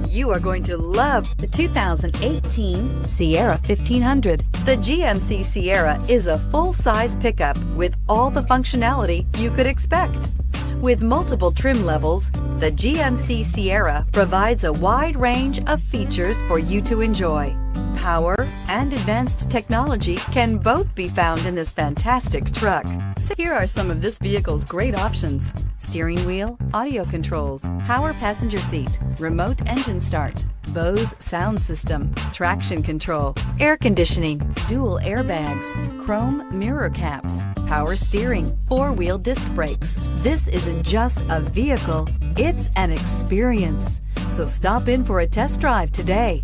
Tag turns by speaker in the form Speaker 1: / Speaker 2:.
Speaker 1: You are going to love the 2018 Sierra 1500. The GMC Sierra is a full-size pickup with all the functionality you could expect. With multiple trim levels, the GMC Sierra provides a wide range of features for you to enjoy. Power and advanced technology can both be found in this fantastic truck. So here are some of this vehicle's great options: steering wheel audio controls, power passenger seat, remote engine start, Bose sound system, traction control, air conditioning, dual airbags, chrome mirror caps, power steering, four-wheel disc brakes. This isn't just a vehicle, it's an experience. So stop in for a test drive today.